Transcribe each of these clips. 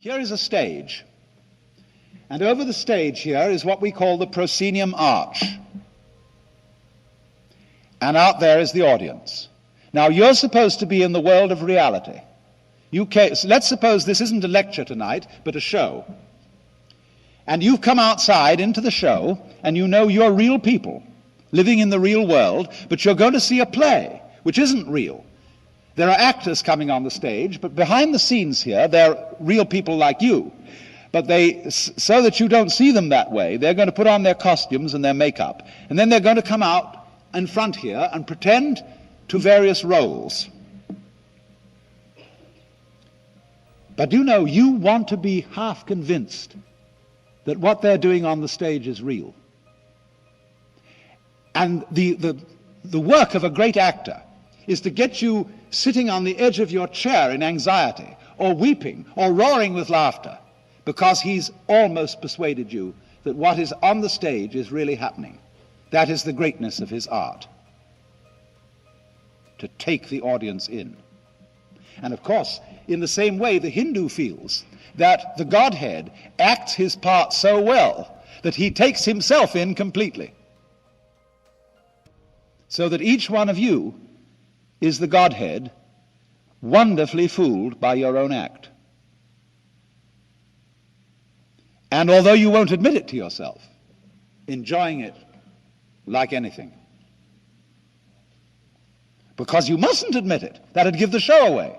Here is a stage, and over the stage here is what we call the proscenium arch. And out there is the audience. Now, you're supposed to be in the world of reality. So let's suppose this isn't a lecture tonight, but a show. And you've come outside into the show, and you know you're real people living in the real world, but you're going to see a play, which isn't real. There are actors coming on the stage, but behind the scenes here, they're real people like you. But so that you don't see them that way, they're going to put on their costumes and their makeup, and then they're going to come out in front here and pretend to various roles. But you know, you want to be half convinced that what they're doing on the stage is real. And the work of a great actor is to get you sitting on the edge of your chair in anxiety, or weeping, or roaring with laughter, because he's almost persuaded you that what is on the stage is really happening. That is the greatness of his art, to take the audience in. And of course, in the same way, the Hindu feels that the Godhead acts his part so well that he takes himself in completely. So that each one of you is the Godhead, wonderfully fooled by your own act. And although you won't admit it to yourself, enjoying it like anything. Because you mustn't admit it. That'd give the show away.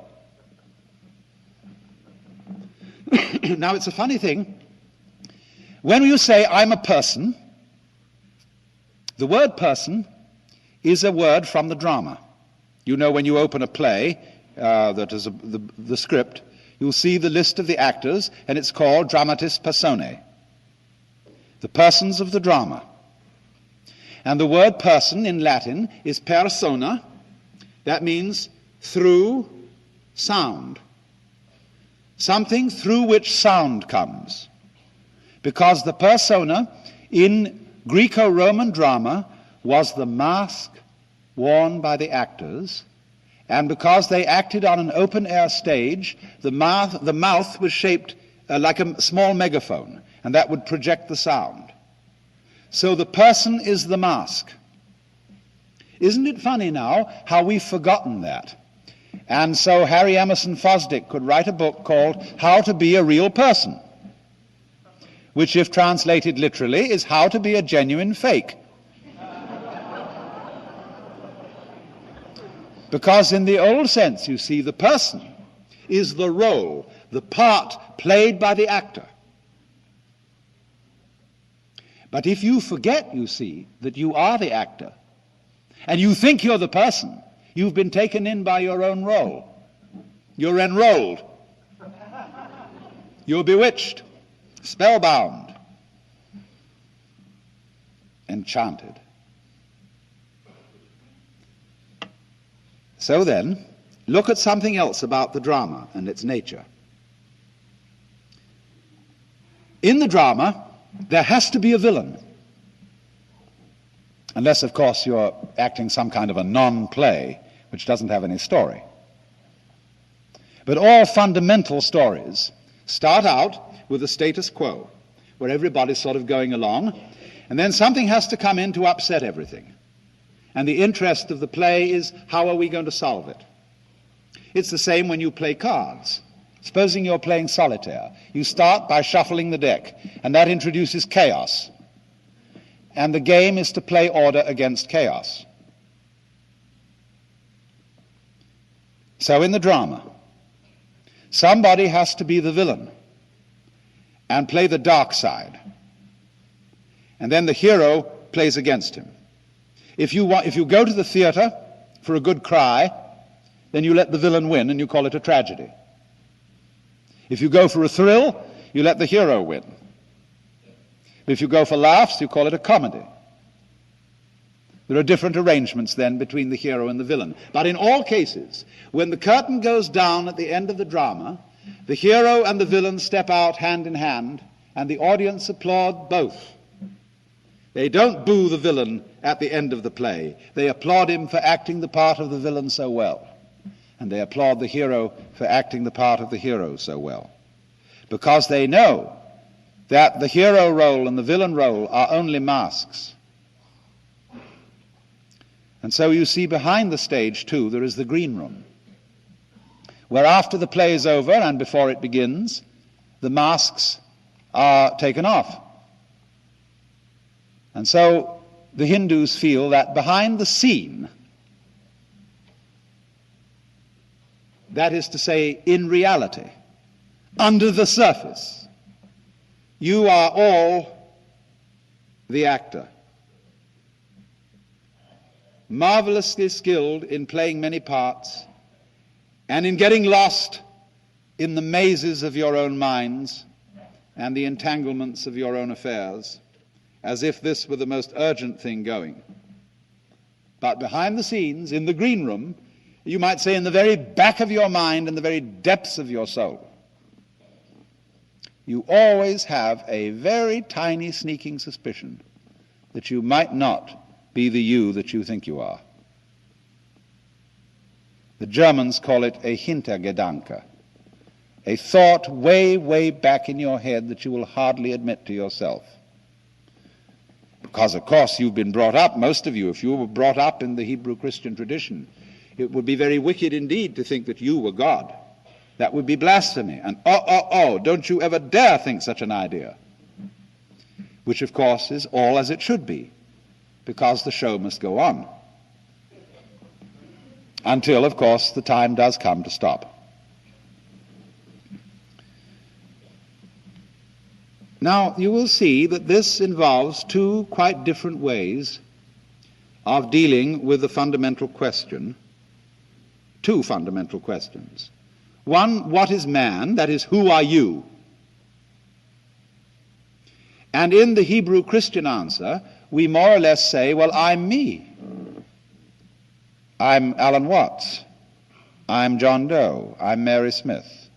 Now, it's a funny thing. When you say, I'm a person, the word person is a word from the drama. You know, when you open a play, that is the script, you'll see the list of the actors, and it's called dramatis personae, the persons of the drama. And the word person in Latin is persona. That means through sound. Something through which sound comes. Because the persona in Greco-Roman drama was the mask worn by the actors, and because they acted on an open-air stage, the mouth was shaped like a small megaphone, and that would project the sound. So the person is the mask. Isn't it funny now how we've forgotten that? And so Harry Emerson Fosdick could write a book called How to Be a Real Person, which, if translated literally, is How to Be a Genuine Fake. Because in the old sense, you see, the person is the role, the part played by the actor. But if you forget, you see, that you are the actor, and you think you're the person, you've been taken in by your own role. You're enrolled. You're bewitched, spellbound, enchanted. So then, look at something else about the drama and its nature. In the drama, there has to be a villain. Unless, of course, you're acting some kind of a non-play, which doesn't have any story. But all fundamental stories start out with a status quo, where everybody's sort of going along, and then something has to come in to upset everything. And the interest of the play is, how are we going to solve it? It's the same when you play cards. Supposing you're playing solitaire. You start by shuffling the deck, and that introduces chaos. And the game is to play order against chaos. So in the drama, somebody has to be the villain and play the dark side. And then the hero plays against him. If you go to the theater for a good cry, then you let the villain win and you call it a tragedy. If you go for a thrill, you let the hero win. But if you go for laughs, you call it a comedy. There are different arrangements then between the hero and the villain. But in all cases, when the curtain goes down at the end of the drama, the hero and the villain step out hand in hand, and the audience applaud both. They don't boo the villain at the end of the play. They applaud him for acting the part of the villain so well. And they applaud the hero for acting the part of the hero so well. because they know that the hero role and the villain role are only masks. And so you see behind the stage, too, there is the green room, where after the play is over and before it begins, the masks are taken off. And so the Hindus feel that behind the scene, that is to say, in reality, under the surface, you are all the actor, marvelously skilled in playing many parts and in getting lost in the mazes of your own minds and the entanglements of your own affairs, as if this were the most urgent thing going. But behind the scenes, in the green room, you might say in the very back of your mind and the very depths of your soul, you always have a very tiny sneaking suspicion that you might not be the you that you think you are. The Germans call it a Hintergedanke, a thought way, way back in your head that you will hardly admit to yourself. Because, of course, you've been brought up, most of you, if you were brought up in the Hebrew Christian tradition, it would be very wicked indeed to think that you were God. That would be blasphemy. And don't you ever dare think such an idea. Which, of course, is all as it should be, because the show must go on. Until, of course, the time does come to stop. Now, you will see that this involves two quite different ways of dealing with the fundamental question, two fundamental questions. One, what is man? That is, who are you? And in the Hebrew Christian answer, we more or less say, well, I'm me. I'm Alan Watts. I'm John Doe. I'm Mary Smith.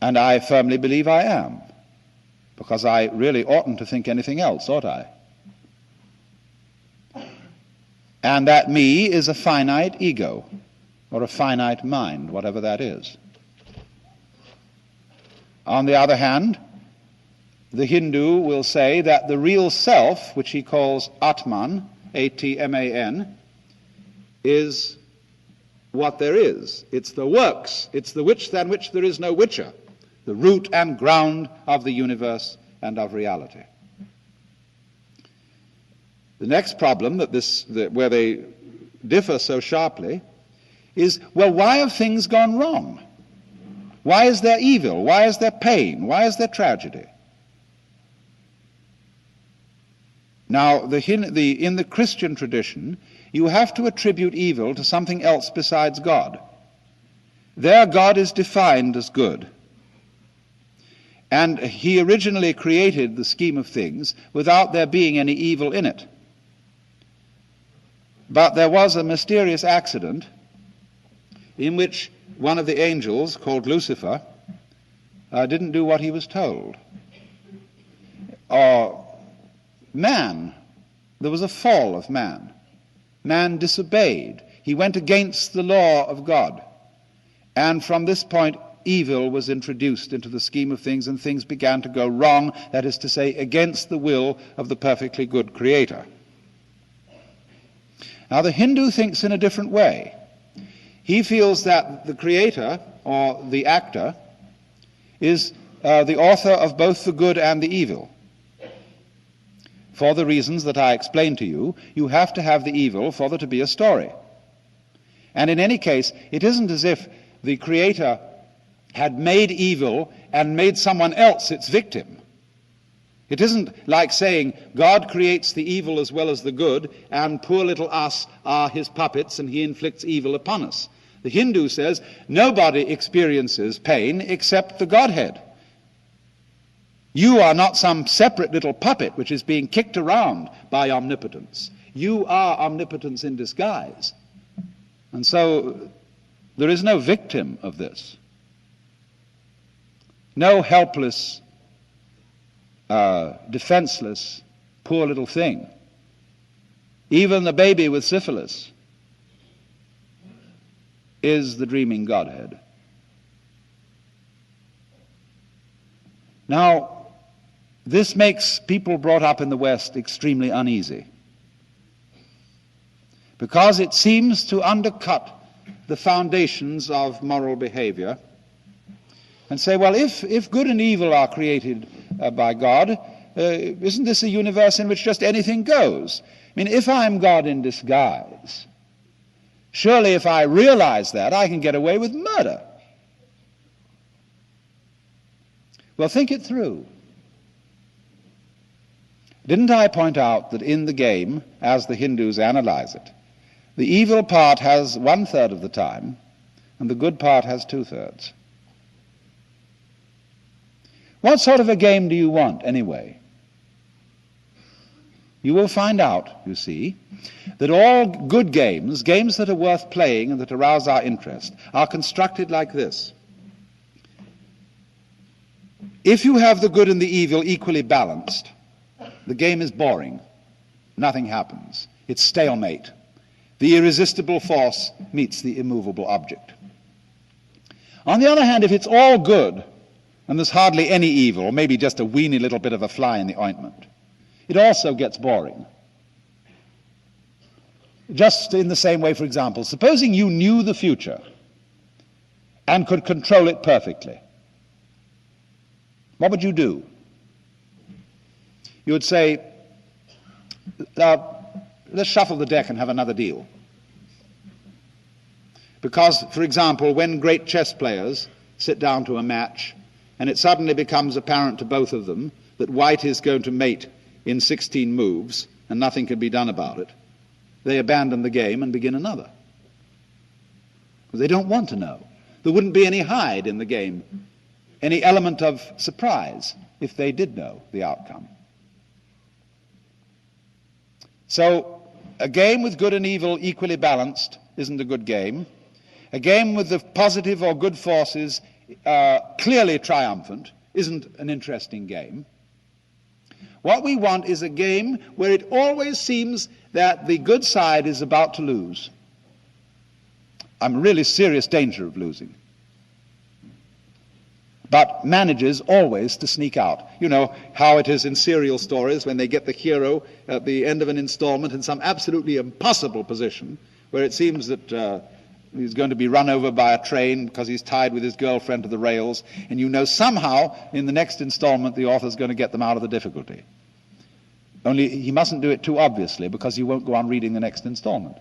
And I firmly believe I am, because I really oughtn't to think anything else, ought I? And that me is a finite ego, or a finite mind, whatever that is. On the other hand, the Hindu will say that the real self, which he calls Atman, A-T-M-A-N, is what there is. It's the works. It's the which than which there is no whicher, the root and ground of the universe and of reality. The next problem where they differ so sharply is, well, why have things gone wrong? Why is there evil? Why is there pain? Why is there tragedy? Now, in the Christian tradition, you have to attribute evil to something else besides God. There, God is defined as good. And he originally created the scheme of things without there being any evil in it. But there was a mysterious accident in which one of the angels, called Lucifer, didn't do what he was told. Man, there was a fall of man. Man disobeyed. He went against the law of God. And from this point, evil was introduced into the scheme of things, and things began to go wrong, that is to say, against the will of the perfectly good Creator. Now, the Hindu thinks in a different way. He feels that the Creator, or the actor, is the author of both the good and the evil. For the reasons that I explained to you, you have to have the evil for there to be a story. And in any case, it isn't as if the Creator had made evil and made someone else its victim. It isn't like saying God creates the evil as well as the good, and poor little us are his puppets and he inflicts evil upon us. The Hindu says nobody experiences pain except the Godhead. You are not some separate little puppet which is being kicked around by omnipotence. You are omnipotence in disguise. And so there is no victim of this. No helpless, defenseless, poor little thing. Even the baby with syphilis is the dreaming Godhead. Now, this makes people brought up in the West extremely uneasy, because it seems to undercut the foundations of moral behavior and say, well, if good and evil are created by God, isn't this a universe in which just anything goes? I mean, if I'm God in disguise, surely if I realize that, I can get away with murder. Well, think it through. Didn't I point out that in the game, as the Hindus analyze it, the evil part has 1/3 of the time, and the good part has 2/3? What sort of a game do you want, anyway? You will find out, you see, that all good games, games that are worth playing and that arouse our interest, are constructed like this. If you have the good and the evil equally balanced, the game is boring. Nothing happens. It's stalemate. The irresistible force meets the immovable object. On the other hand, if it's all good, and there's hardly any evil, or maybe just a weeny little bit of a fly in the ointment, it also gets boring. Just in the same way, for example, supposing you knew the future and could control it perfectly, what would you do? You would say, let's shuffle the deck and have another deal. Because, for example, when great chess players sit down to a match and it suddenly becomes apparent to both of them that white is going to mate in 16 moves and nothing can be done about it, they abandon the game and begin another. Because they don't want to know. There wouldn't be any hide in the game, any element of surprise if they did know the outcome. So a game with good and evil equally balanced isn't a good game. A game with the positive or good forces clearly triumphant isn't an interesting game. What we want is a game where it always seems that the good side is about to lose. I'm in really serious danger of losing, but manages always to sneak out. You know how it is in serial stories when they get the hero at the end of an installment in some absolutely impossible position where it seems that he's going to be run over by a train because he's tied with his girlfriend to the rails, and you know somehow in the next installment the author's going to get them out of the difficulty. Only he mustn't do it too obviously, because you won't go on reading the next installment.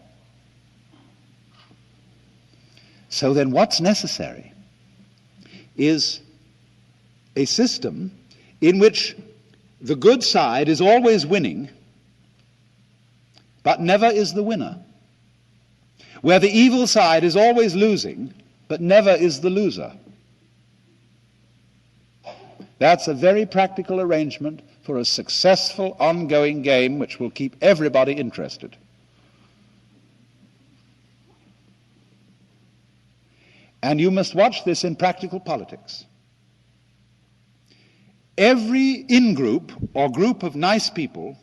So then what's necessary is a system in which the good side is always winning, but never is the winner. Where the evil side is always losing, but never is the loser. That's a very practical arrangement for a successful ongoing game which will keep everybody interested. And you must watch this in practical politics. Every in-group or group of nice people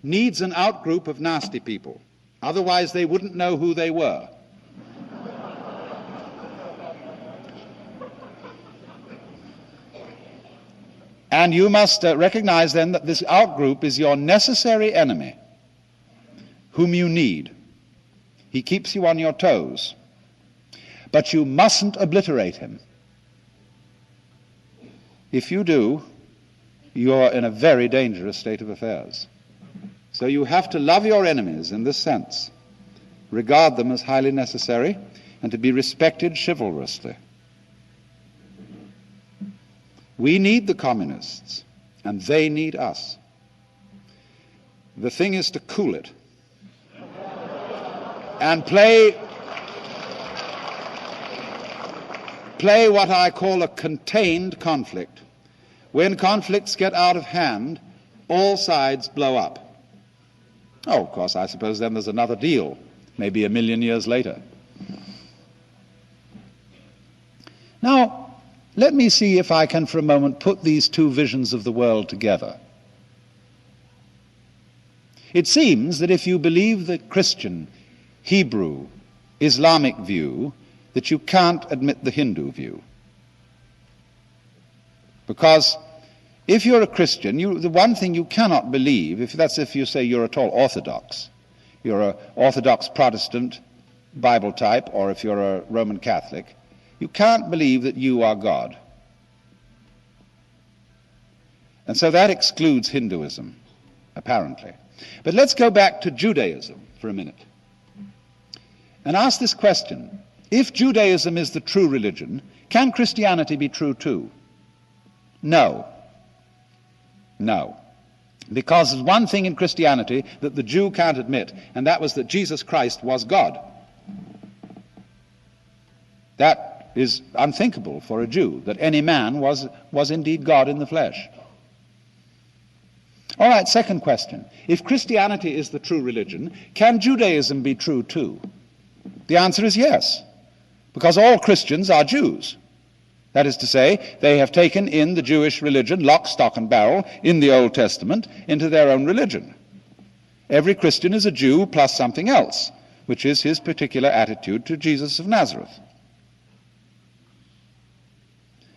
needs an out-group of nasty people. Otherwise they wouldn't know who they were. And you must recognize then that this out-group is your necessary enemy, whom you need. He keeps you on your toes. But you mustn't obliterate him. If you do, you're in a very dangerous state of affairs. So you have to love your enemies in this sense, regard them as highly necessary, and to be respected chivalrously. We need the communists, and they need us. The thing is to cool it and play what I call a contained conflict. When conflicts get out of hand, all sides blow up. Oh, of course, I suppose then there's another deal, maybe 1 million years later. Now, let me see if I can for a moment put these two visions of the world together. It seems that if you believe the Christian, Hebrew, Islamic view, that you can't admit the Hindu view. Because if you're a Christian, the one thing you cannot believe, if you say you're at all Orthodox, you're an Orthodox Protestant Bible type, or if you're a Roman Catholic, you can't believe that you are God. And so that excludes Hinduism, apparently. But let's go back to Judaism for a minute and ask this question. If Judaism is the true religion, can Christianity be true too? No. No. Because there's one thing in Christianity that the Jew can't admit, and that was that Jesus Christ was God. That is unthinkable for a Jew, that any man was indeed God in the flesh. All right, second question. If Christianity is the true religion, can Judaism be true too? The answer is yes, because all Christians are Jews. That is to say, they have taken in the Jewish religion, lock, stock, and barrel, in the Old Testament, into their own religion. Every Christian is a Jew plus something else, which is his particular attitude to Jesus of Nazareth.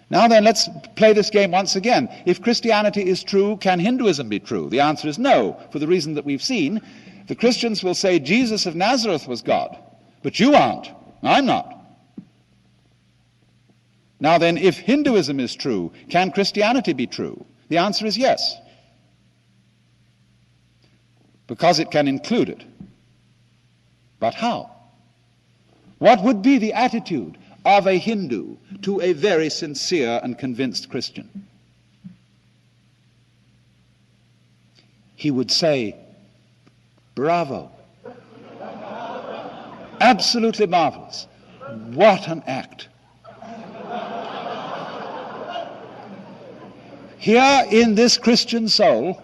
Now then, let's play this game once again. If Christianity is true, can Hinduism be true? The answer is no, for the reason that we've seen. The Christians will say Jesus of Nazareth was God, but you aren't. I'm not. Now then, if Hinduism is true, can Christianity be true? The answer is yes, because it can include it. But how? What would be the attitude of a Hindu to a very sincere and convinced Christian? He would say, bravo. Absolutely marvelous. What an act. Here in this Christian soul,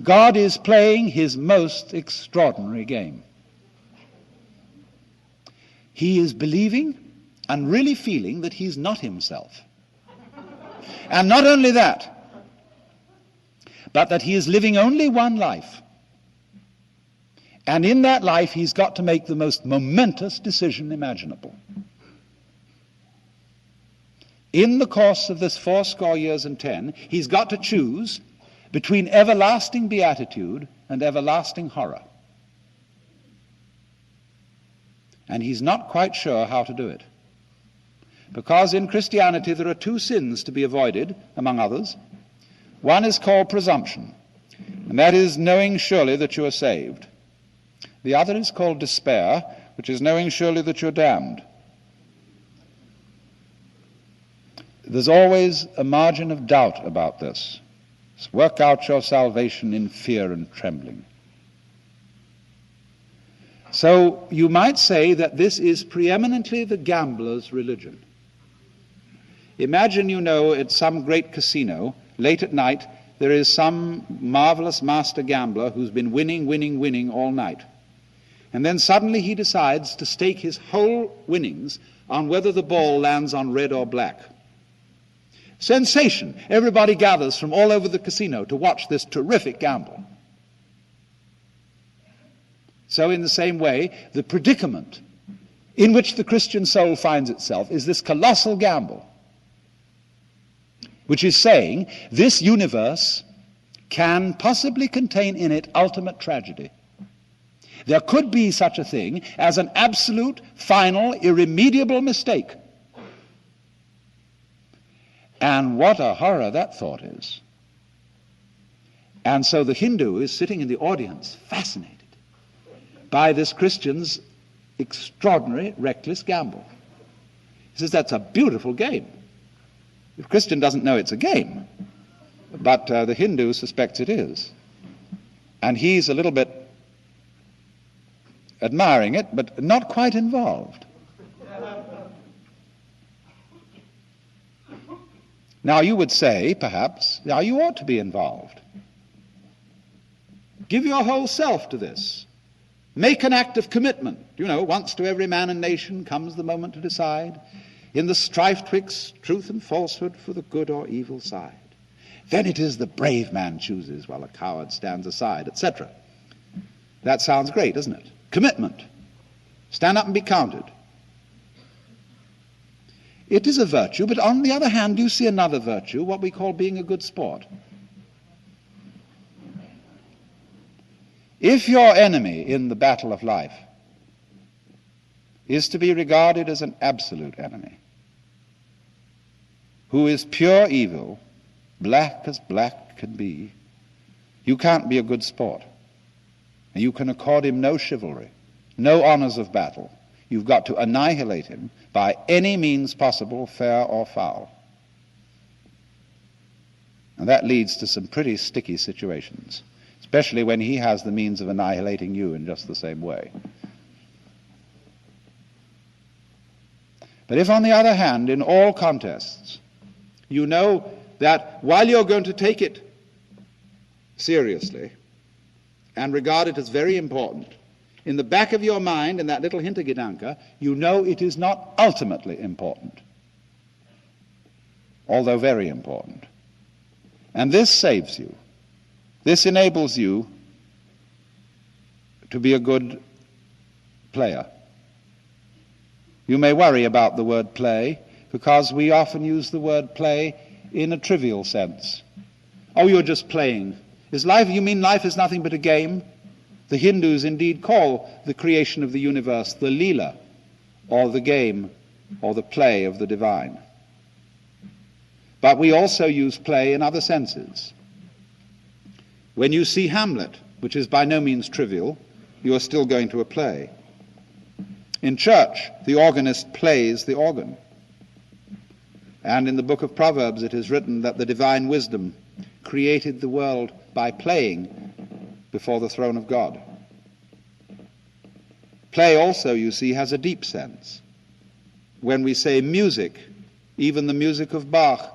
God is playing his most extraordinary game. He is believing and really feeling that he's not himself. And not only that, but that he is living only one life. And in that life, he's got to make the most momentous decision imaginable. In the course of this 80 years and 10, he's got to choose between everlasting beatitude and everlasting horror. And he's not quite sure how to do it. Because in Christianity there are two sins to be avoided, among others. One is called presumption, and that is knowing surely that you are saved. The other is called despair, which is knowing surely that you're damned. There's always a margin of doubt about this. Work out your salvation in fear and trembling. So you might say that this is preeminently the gambler's religion. Imagine, at some great casino, late at night, there is some marvelous master gambler who's been winning all night. And then suddenly he decides to stake his whole winnings on whether the ball lands on red or black. Sensation! Everybody gathers from all over the casino to watch this terrific gamble. So in the same way, the predicament in which the Christian soul finds itself is this colossal gamble, which is saying this universe can possibly contain in it ultimate tragedy. There could be such a thing as an absolute, final, irremediable mistake. And what a horror that thought is. And so the Hindu is sitting in the audience, fascinated by this Christian's extraordinary, reckless gamble. He says, that's a beautiful game. The Christian doesn't know it's a game, but the Hindu suspects it is. And he's a little bit admiring it, but not quite involved. Now you would say, perhaps, now you ought to be involved. Give your whole self to this. Make an act of commitment. Once to every man and nation comes the moment to decide, in the strife twixt truth and falsehood for the good or evil side. Then it is the brave man chooses while a coward stands aside, etc. That sounds great, doesn't it? Commitment. Stand up and be counted. It is a virtue, but on the other hand, you see another virtue, what we call being a good sport. If your enemy in the battle of life is to be regarded as an absolute enemy, who is pure evil, black as black can be, you can't be a good sport. And you can accord him no chivalry, no honors of battle. You've got to annihilate him by any means possible, fair or foul. And that leads to some pretty sticky situations, especially when he has the means of annihilating you in just the same way. But if, on the other hand, in all contests, you know that while you're going to take it seriously and regard it as very important, in the back of your mind, in that little Hintergedanke, you know it is not ultimately important, although very important. And this saves you. This enables you to be a good player. You may worry about the word play, because we often use the word play in a trivial sense. Oh, you're just playing. Is life, you mean life is nothing but a game? The Hindus indeed call the creation of the universe the Leela, or the game, or the play of the divine. But we also use play in other senses. When you see Hamlet, which is by no means trivial, you are still going to a play. In church, the organist plays the organ. And in the book of Proverbs it is written that the divine wisdom created the world by playing before the throne of God. Play also, you see, has a deep sense. When we say music, even the music of Bach,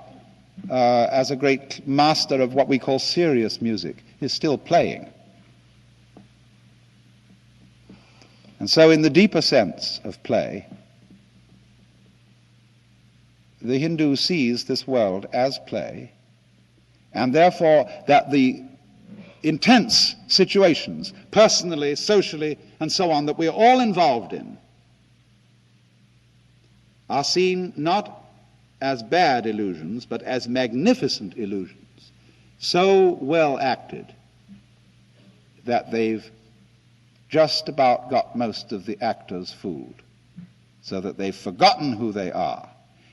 as a great master of what we call serious music, is still playing. And so in the deeper sense of play, the Hindu sees this world as play, and therefore that the intense situations, personally, socially, and so on, that we're all involved in, are seen not as bad illusions, but as magnificent illusions, so well acted that they've just about got most of the actors fooled, so that they've forgotten who they are.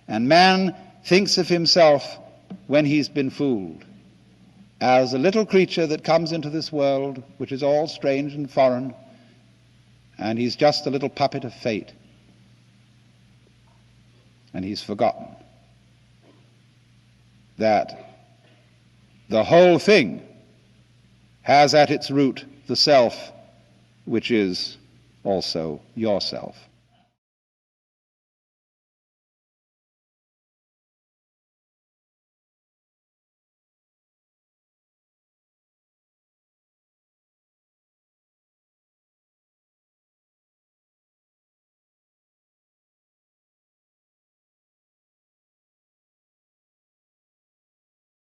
And man thinks of himself, when he's been fooled, as a little creature that comes into this world, which is all strange and foreign, and he's just a little puppet of fate. And he's forgotten that the whole thing has at its root the self, which is also yourself.